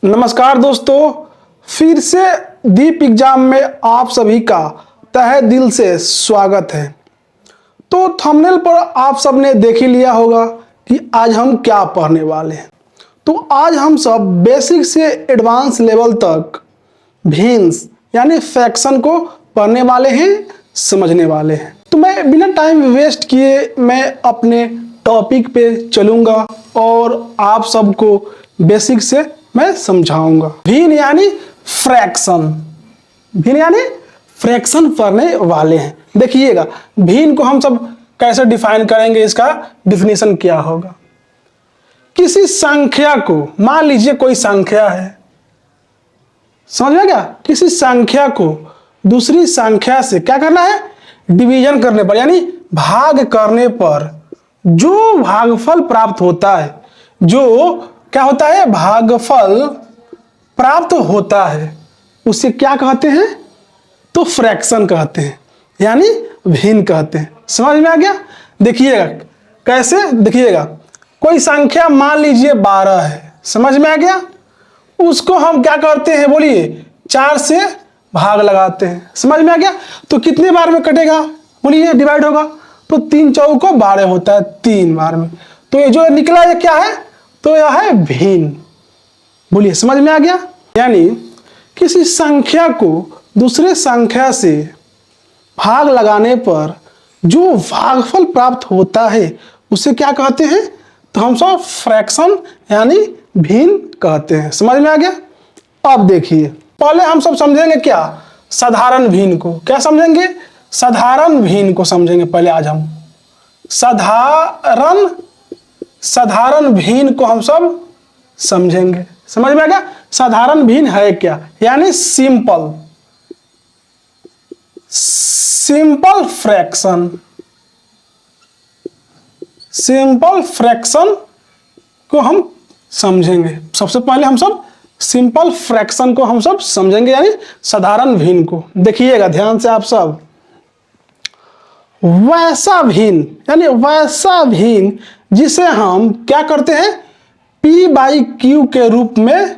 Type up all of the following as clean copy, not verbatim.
नमस्कार दोस्तों, फिर से दीप एग्जाम में आप सभी का तहे दिल से स्वागत है। तो थंबनेल पर आप सबने देख ही लिया होगा कि आज हम क्या पढ़ने वाले हैं। तो आज हम सब बेसिक से एडवांस लेवल तक भिन्स यानी फ्रैक्शन को पढ़ने वाले हैं, समझने वाले हैं। तो मैं बिना टाइम वेस्ट किए मैं अपने टॉपिक पे चलूँगा और आप सबको बेसिक से मैं समझाऊंगा। भिन्न यानी फ्रैक्शन, भिन्न यानी फ्रैक्शन पढ़ने वाले हैं। देखिएगा भिन्न को हम सब कैसे डिफाइन करेंगे, इसका डिफिनेशन क्या होगा। किसी संख्या को, मान लीजिए कोई संख्या है, समझ में क्या, किसी संख्या को दूसरी संख्या से क्या करना है, डिवीजन करने पर यानी भाग करने पर जो भागफल प्राप्त होता है, जो क्या होता है, भागफल प्राप्त होता है, उसे क्या कहते हैं, तो फ्रैक्शन कहते हैं, यानी भिन्न कहते हैं। समझ में आ गया। देखिएगा कैसे, देखिएगा कोई संख्या मान लीजिए 12 है, समझ में आ गया। उसको हम क्या करते हैं, बोलिए 4 से भाग लगाते हैं, समझ में आ गया। तो कितने बार में कटेगा, बोलिए डिवाइड होगा, तो 3 चौको 12 होता है 3 बार में। तो ये जो निकला ये क्या है, तो यह है भिन्न। बोलिए समझ में आ गया। यानी किसी संख्या को दूसरे संख्या से भाग लगाने पर जो भागफल प्राप्त होता है उसे क्या कहते हैं, तो हम सब फ्रैक्शन यानी भिन्न कहते हैं। समझ में आ गया। अब देखिए पहले हम सब समझेंगे क्या, साधारण भिन्न को। क्या समझेंगे, साधारण भिन्न को समझेंगे पहले। आज हम साधारण भिन्न को हम सब समझेंगे। समझ में आ गया। साधारण भिन्न है क्या, यानी सिंपल फ्रैक्शन। सिंपल फ्रैक्शन को हम समझेंगे। सबसे पहले हम सब सिंपल फ्रैक्शन को हम सब समझेंगे, यानी साधारण भिन्न को। देखिएगा ध्यान से आप सब, वैसा भिन्न यानी वैसा भिन्न जिसे हम क्या करते हैं, P/Q के रूप में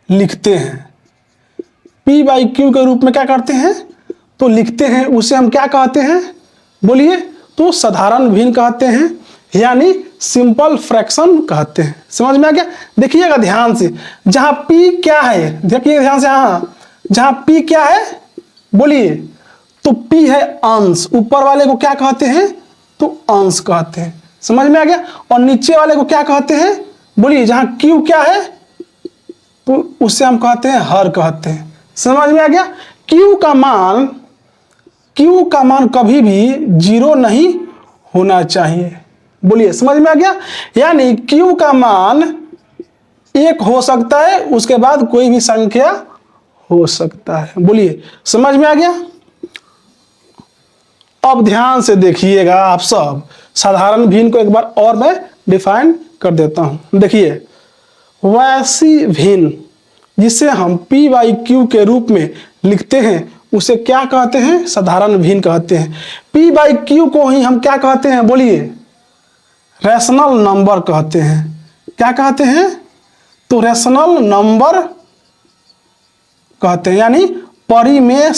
लिखते हैं। P/Q के रूप में क्या करते हैं, तो लिखते हैं, उसे हम क्या कहते हैं, बोलिए, तो साधारण भिन्न कहते हैं, यानी सिंपल फ्रैक्शन कहते हैं। समझ में आ गया। देखिएगा ध्यान से, जहां P क्या है, देखिए ध्यान से, हाँ जहां P क्या है, बोलिए, तो P है अंश। ऊपर वाले को क्या कहते हैं, तो अंश कहते हैं। समझ में आ गया। और नीचे वाले को क्या कहते हैं, बोलिए, जहां Q क्या है, तो उसे हम कहते हैं हर कहते हैं। समझ में आ गया। Q का मान कभी भी 0 नहीं होना चाहिए। बोलिए समझ में आ गया। यानी Q का मान 1 हो सकता है, उसके बाद कोई भी संख्या हो सकता है। बोलिए समझ में आ गया। अब ध्यान से देखिएगा आप सब, साधारण भिन्न को एक बार और मैं डिफाइन कर देता हूं। देखिए वैसी भिन्न जिसे हम P/Q के रूप में लिखते हैं उसे क्या कहते हैं, साधारण भिन्न कहते हैं। P/Q को ही हम क्या कहते हैं, बोलिए, रैशनल नंबर कहते हैं। क्या कहते हैं, तो रैशनल नंबर कहते हैं, यानी परिमेय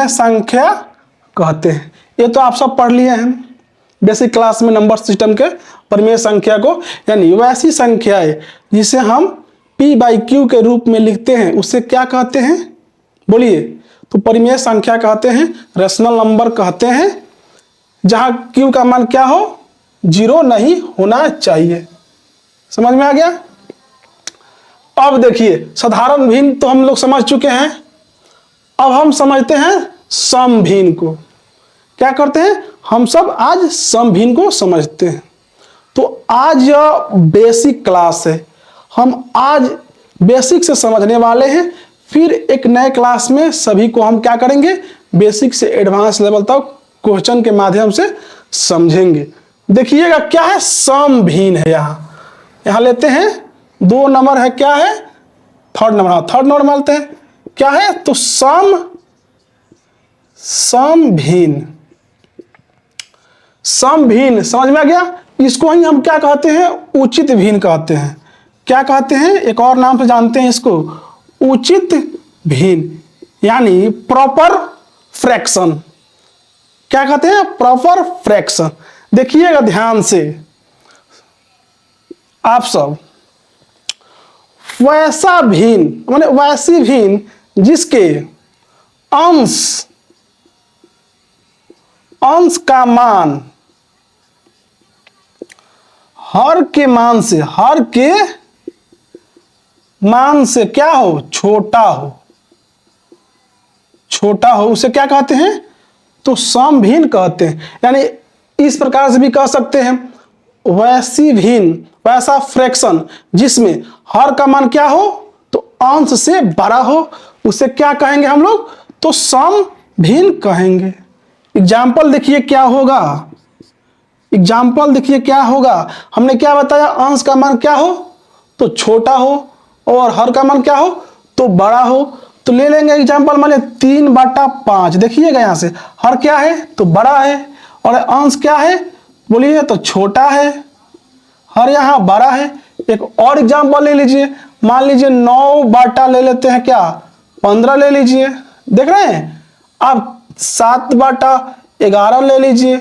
संख्या कहते हैं। ये तो आप सब पढ़ लिए हैं बेसिक क्लास में नंबर सिस्टम के, परिमेय संख्या को। यानी वैसी संख्या है जिसे हम P/Q के रूप में लिखते हैं उसे क्या कहते हैं, बोलिए, तो परिमेय संख्या कहते हैं, रैशनल नंबर कहते हैं, जहां Q का मान क्या हो, 0 नहीं होना चाहिए। समझ में आ गया। अब देखिए साधारण भिन्न तो हम लोग समझ चुके हैं। अब हम समझते हैं सम भिन्न को। क्या करते हैं, हम सब आज सम भिन्न को समझते हैं। तो आज यह बेसिक क्लास है, हम आज बेसिक से समझने वाले हैं। फिर एक नए क्लास में सभी को हम क्या करेंगे, बेसिक से एडवांस लेवल तक क्वेश्चन के माध्यम से समझेंगे। देखिएगा क्या है, सम भिन्न है। यहाँ लेते हैं 2 नंबर है, क्या है, थर्ड नंबर, हाँ थर्ड नंबर मानते हैं, क्या है, तो सम भिन्न। सम भिन्न समझ में आ गया। इसको ही हम क्या कहते हैं, उचित भिन्न कहते हैं। क्या कहते हैं, एक और नाम से जानते हैं इसको, उचित भिन्न, यानी प्रॉपर फ्रैक्शन। क्या कहते हैं, प्रॉपर फ्रैक्शन। देखिएगा ध्यान से आप सब, वैसा भिन्न माने वैसी भिन्न जिसके अंश का मान हर के मान से क्या हो, छोटा हो, उसे क्या कहते हैं, तो सम भिन्न कहते हैं। यानी इस प्रकार से भी कह सकते हैं, वैसी भिन्न, वैसा फ्रैक्शन जिसमें हर का मान क्या हो, तो अंश से बड़ा हो, उसे क्या कहेंगे हम लोग, तो सम भिन्न कहेंगे। एग्जाम्पल देखिए क्या होगा, हमने क्या बताया, अंश का मान क्या हो, तो छोटा हो, और हर का मान क्या हो, तो बड़ा हो। तो ले लेंगे एग्जाम्पल, मान लिया 3/5। देखिएगा यहाँ से हर क्या है, तो बड़ा है, और अंश क्या है, बोलिए, तो छोटा है, हर यहाँ बड़ा है। एक और एग्जाम्पल ले लीजिए, मान लीजिए 9 ले लेते हैं, क्या 15 ले लीजिए, देख रहे हैं आप, 7/11 ले लीजिए,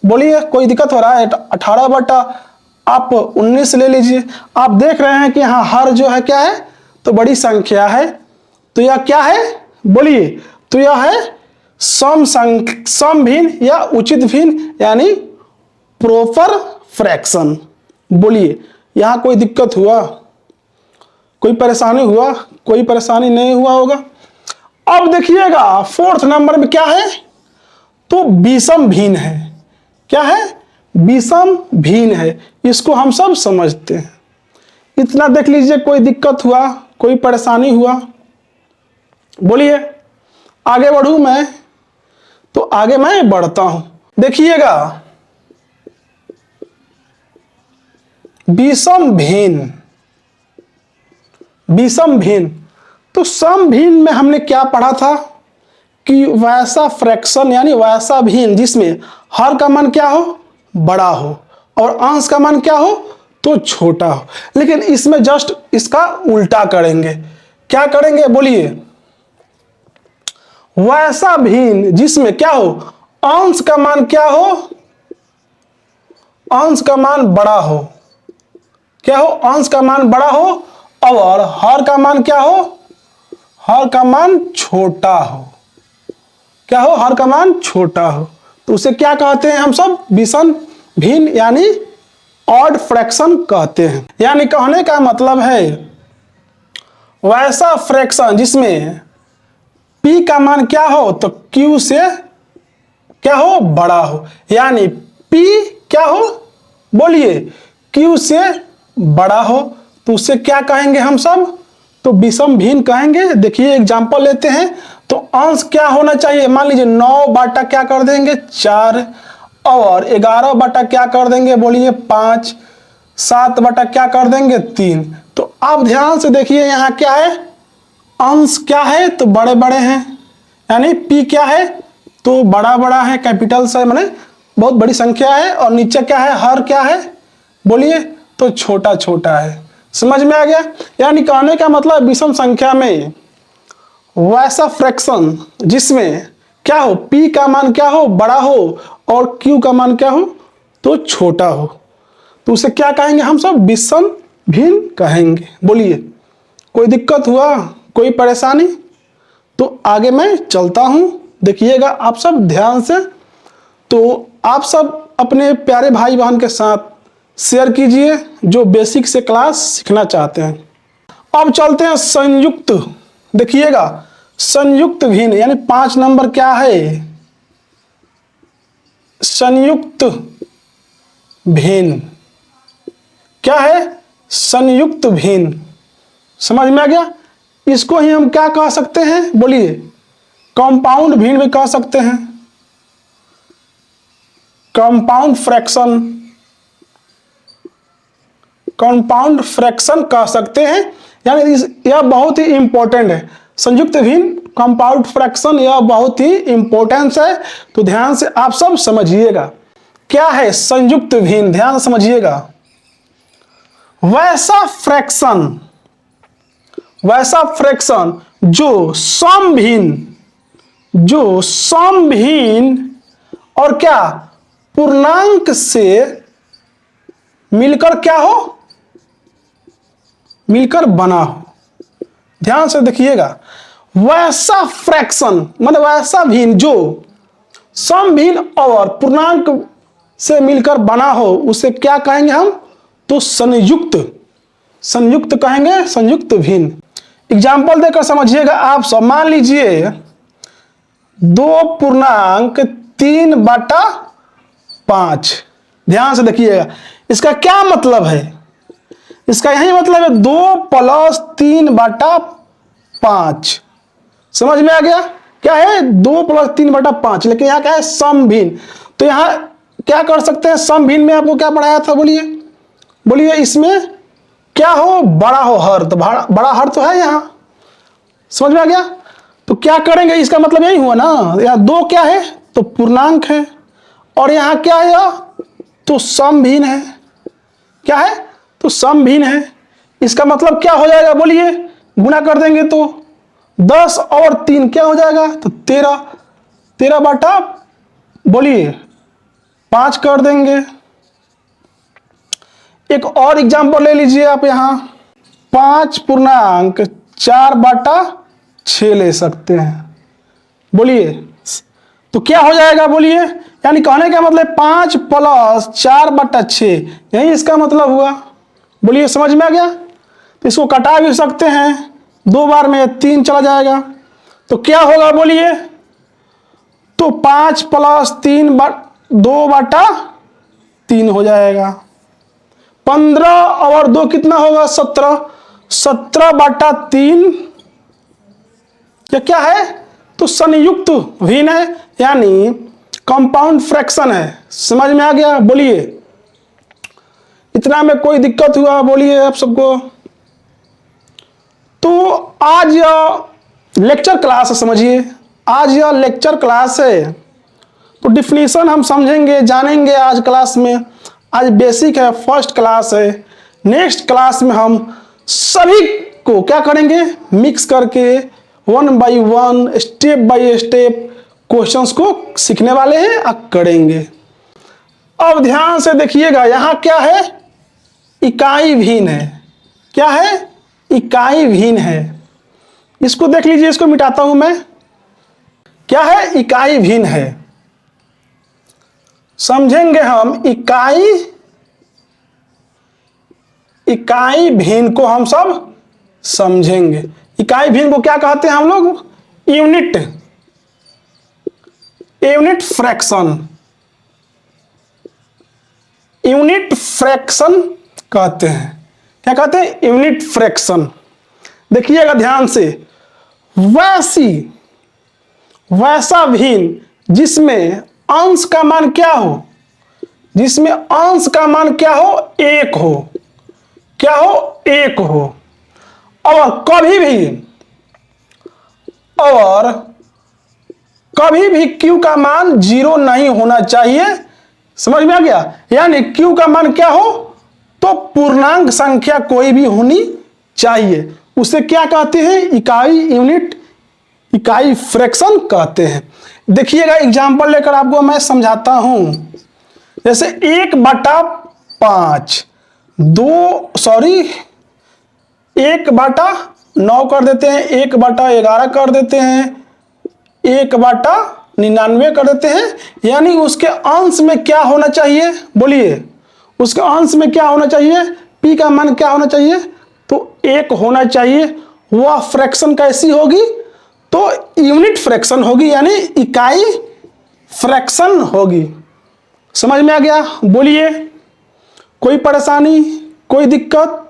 बोलिए कोई दिक्कत हो रहा है, 18/19 ले लीजिए। आप देख रहे हैं कि यहाँ हर जो है क्या है, तो बड़ी संख्या है, तो यह क्या है, बोलिए, तो यह है सम भिन्न या उचित भिन्न, यानी प्रॉपर फ्रैक्शन। बोलिए यहाँ कोई दिक्कत हुआ, कोई परेशानी हुआ, कोई परेशानी नहीं हुआ होगा। अब देखिएगा 4th नंबर में क्या है, तो विषम भिन्न है। क्या है, विषम भिन्न है, इसको हम सब समझते हैं। इतना देख लीजिए, कोई दिक्कत हुआ, कोई परेशानी हुआ, बोलिए। आगे बढ़ूं मैं, तो आगे मैं बढ़ता हूं। देखिएगा विषम भिन्न, तो सम भिन्न में हमने क्या पढ़ा था, कि वैसा फ्रैक्शन यानी वैसा भिन्न जिसमें हर का मान क्या हो, बड़ा हो, और अंश का मान क्या हो, तो छोटा हो। लेकिन इसमें जस्ट इसका उल्टा करेंगे। क्या करेंगे, बोलिए, वैसा भिन्न जिसमें क्या हो, अंश का मान क्या हो, अंश का मान बड़ा हो, क्या हो, अंश का मान बड़ा हो, और हर का मान क्या हो, हर का मान छोटा हो, क्या हो, हर का मान छोटा हो। तो उसे क्या कहते हैं हम सब, विषम भिन्न यानी ऑड फ्रैक्शन कहते हैं। यानी कहने का मतलब है वैसा फ्रैक्शन जिसमें p का मान क्या हो, तो q से क्या हो, बड़ा हो, यानी p क्या हो, बोलिए, q से बड़ा हो, तो उसे क्या कहेंगे हम सब, तो विषम भिन्न कहेंगे। देखिए एग्जांपल लेते हैं, तो अंश क्या होना चाहिए, मान लीजिए 9 क्या कर देंगे, 4, और 11 क्या कर देंगे, बोलिए 5, 7 क्या कर देंगे, 3। तो आप ध्यान से देखिए यहाँ क्या है, अंश क्या है, तो बड़े बड़े हैं, यानी p क्या है, तो बड़ा बड़ा है, कैपिटल से, माने बहुत बड़ी संख्या है, और नीचे क्या है, हर क्या है, बोलिए, तो छोटा छोटा है। समझ में आ गया। यानी कहने का मतलब विषम संख्या में वैसा फ्रैक्शन जिसमें क्या हो, p का मान क्या हो, बड़ा हो, और q का मान क्या हो, तो छोटा हो, तो उसे क्या कहेंगे हम सब, विषम भिन्न कहेंगे। बोलिए कोई दिक्कत हुआ, कोई परेशानी, तो आगे मैं चलता हूं। देखिएगा आप सब ध्यान से, तो आप सब अपने प्यारे भाई बहन के साथ शेयर कीजिए जो बेसिक से क्लास सीखना चाहते हैं। अब चलते हैं संयुक्त। देखिएगा संयुक्त भिन्न यानी 5 नंबर क्या है, संयुक्त भिन्न। क्या है, संयुक्त भिन्न। समझ में आ गया। इसको ही हम क्या कह सकते हैं, बोलिए, कंपाउंड भिन्न भी कह सकते हैं, कंपाउंड फ्रैक्शन, कंपाउंड फ्रैक्शन कह सकते हैं। यानी यह बहुत ही इंपॉर्टेंट है, संयुक्त भिन्न, कंपाउंड फ्रैक्शन, यह बहुत ही इंपॉर्टेंस है। तो ध्यान से आप सब समझिएगा क्या है संयुक्त भिन्न, ध्यान से समझिएगा। वैसा फ्रैक्शन जो समभिन्न और क्या पूर्णांक से मिलकर क्या हो, मिलकर बना हो। ध्यान से देखिएगा, वैसा फ्रैक्शन मतलब वैसा भिन्न जो समभिन्न और पूर्णांक से मिलकर बना हो, उसे क्या कहेंगे हम? तो संयुक्त कहेंगे, संयुक्त भिन्न। एग्जाम्पल देकर समझिएगा आप सब। मान लीजिए 2.3/5। ध्यान से देखिएगा, इसका क्या मतलब है? इसका यही मतलब है 2 + 3/5। समझ में आ गया? क्या है? 2 + 3/5। लेकिन यहाँ क्या है? समभिन्न। तो यहाँ क्या कर सकते हैं? समभिन्न में आपको क्या पढ़ाया था? बोलिए इसमें क्या हो? बड़ा हो हर। तो बड़ा हर तो है यहाँ। समझ में आ गया? तो क्या करेंगे? इसका मतलब यही हुआ ना, यहाँ 2 क्या है? तो पूर्णांक है, और यहाँ क्या है? तो समभिन्न है। क्या है? तो समभिन्न है। इसका मतलब क्या हो जाएगा? बोलिए, गुणा कर देंगे तो 10 और 3 क्या हो जाएगा? तो 13 बटा बोलिए 5 कर देंगे। एक और एग्जाम्पल ले लीजिए आप, यहाँ 5.4/6 ले सकते हैं। बोलिए तो क्या हो जाएगा? बोलिए, यानी कहने का मतलब 5 + 4/6, यही इसका मतलब हुआ। बोलिए समझ में आ गया? तो इसको कटा भी सकते हैं, 2 बार में 3 चला जाएगा। तो क्या होगा? बोलिए, तो 5 + 3 2/3 हो जाएगा। 15 और 2 कितना होगा? 17। 17/3 क्या है? तो संयुक्त भिन्न है, यानी कंपाउंड फ्रैक्शन है। समझ में आ गया? बोलिए, इतना में कोई दिक्कत हुआ? बोलिए आप सबको। तो आज यह लेक्चर क्लास है, समझिए आज यह लेक्चर क्लास है। तो डिफिनीशन हम समझेंगे, जानेंगे आज क्लास में। आज बेसिक है, फर्स्ट क्लास है। नेक्स्ट क्लास में हम सभी को क्या करेंगे? मिक्स करके 1 by 1 step by step questions को सीखने वाले हैं और करेंगे। अब ध्यान से देखिएगा, यहाँ क्या है? इकाई भिन्न है। क्या है? इकाई भिन्न है। इसको देख लीजिए, इसको मिटाता हूं मैं। क्या है? इकाई भिन्न है। समझेंगे हम इकाई भिन्न को हम सब समझेंगे। इकाई भिन्न को क्या कहते हैं हम लोग? यूनिट फ्रैक्शन कहते हैं। क्या कहते हैं? Unit fraction. देखिएगा ध्यान से, वैसा भिन्न जिसमें अंश का मान क्या हो? जिसमें अंश का मान क्या हो? 1 हो। क्या हो? 1 हो। और कभी भी Q का मान 0 नहीं होना चाहिए। समझ में आ गया? यानी Q का मान क्या हो? तो पूर्णांक संख्या कोई भी होनी चाहिए। उसे क्या कहते हैं? इकाई फ्रैक्शन कहते हैं। देखिएगा, एग्जाम्पल लेकर आपको मैं समझाता हूं। जैसे 1/5, 1/9 कर देते हैं, 1/11 कर देते हैं, 1/99 कर देते हैं। यानी उसके अंश में क्या होना चाहिए? बोलिए, उसके अंश में क्या होना चाहिए? P का मान क्या होना चाहिए? तो 1 होना चाहिए। वह फ्रैक्शन कैसी होगी? तो यूनिट फ्रैक्शन होगी, यानी इकाई फ्रैक्शन होगी। समझ में आ गया? बोलिए, कोई परेशानी, कोई दिक्कत?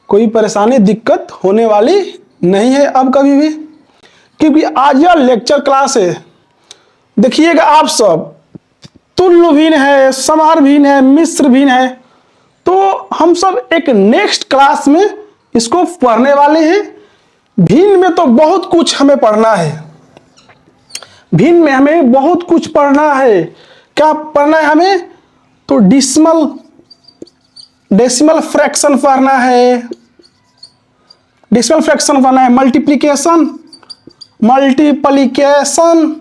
कोई परेशानी दिक्कत होने वाली नहीं है अब कभी भी, क्योंकि आज यह लेक्चर क्लास है। देखिएगा आप सब, तुल्य भिन्न है, समार भिन्न है, मिश्र भिन्न है। तो हम सब एक नेक्स्ट क्लास में इसको पढ़ने वाले हैं। भिन्न में तो बहुत कुछ हमें पढ़ना है। भिन्न में हमें बहुत कुछ पढ़ना है। क्या पढ़ना है हमें? तो डेसिमल फ्रैक्शन पढ़ना है, डेसिमल फ्रैक्शन पढ़ना है, मल्टीप्लिकेशन मल्टीप्लिकेशन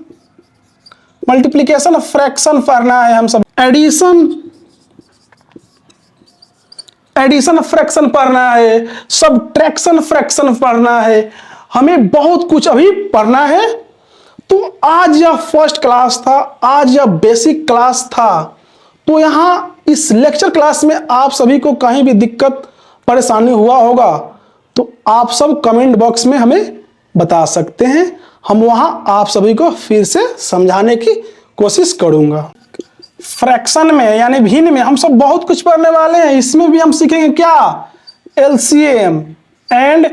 मल्टीप्लिकेशन फ्रैक्शन पढ़ना है हम सब, एडिशन एडिशन फ्रैक्शन पढ़ना है, सबट्रैक्शन फ्रैक्शन पढ़ना है, हमें बहुत कुछ अभी पढ़ना है। तो आज यह फर्स्ट क्लास था, आज यह बेसिक क्लास था। तो यहाँ इस लेक्चर क्लास में आप सभी को कहीं भी दिक्कत परेशानी हुआ होगा तो आप सब कमेंट बॉक्स में हमें बता सकते हैं, हम वहाँ आप सभी को फिर से समझाने की कोशिश करूँगा। फ्रैक्शन में यानी भिन्न में हम सब बहुत कुछ पढ़ने वाले हैं। इसमें भी हम सीखेंगे क्या, एलसीएम एंड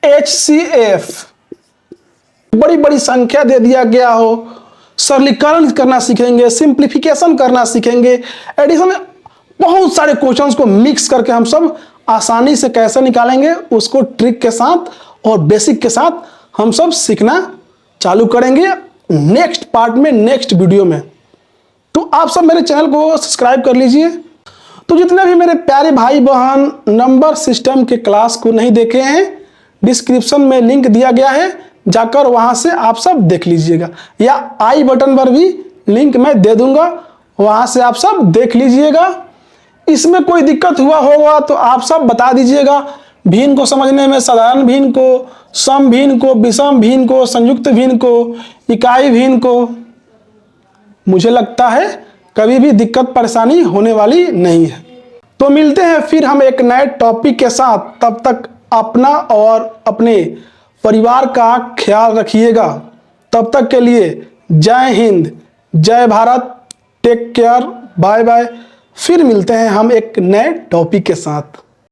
एचसीएफ, बड़ी बड़ी संख्या दे दिया गया हो, सरलीकरण करना सीखेंगे, सिंप्लीफिकेशन करना सीखेंगे, एडिशन, बहुत सारे क्वेश्चंस को मिक्स करके हम सब आसानी से कैसे निकालेंगे उसको ट्रिक के साथ और बेसिक के साथ हम सब सीखना चालू करेंगे नेक्स्ट पार्ट में, नेक्स्ट वीडियो में। तो आप सब मेरे चैनल को सब्सक्राइब कर लीजिए। तो जितने भी मेरे प्यारे भाई बहन नंबर सिस्टम के क्लास को नहीं देखे हैं, डिस्क्रिप्शन में लिंक दिया गया है, जाकर वहां से आप सब देख लीजिएगा, या आई बटन पर भी लिंक मैं दे दूंगा, वहां से आप सब देख लीजिएगा। इसमें कोई दिक्कत हुआ होगा तो आप सब बता दीजिएगा। भिन्न को समझने में साधारण भिन्न को, सम भिन्न को, विषम भिन्न को, संयुक्त भिन्न को, इकाई भिन्न को, मुझे लगता है कभी भी दिक्कत परेशानी होने वाली नहीं है। तो मिलते हैं फिर हम एक नए टॉपिक के साथ, तब तक अपना और अपने परिवार का ख्याल रखिएगा। तब तक के लिए जय हिंद, जय Bharat, take care, bye bye. फिर मिलते हैं हम एक नए टॉपिक के साथ।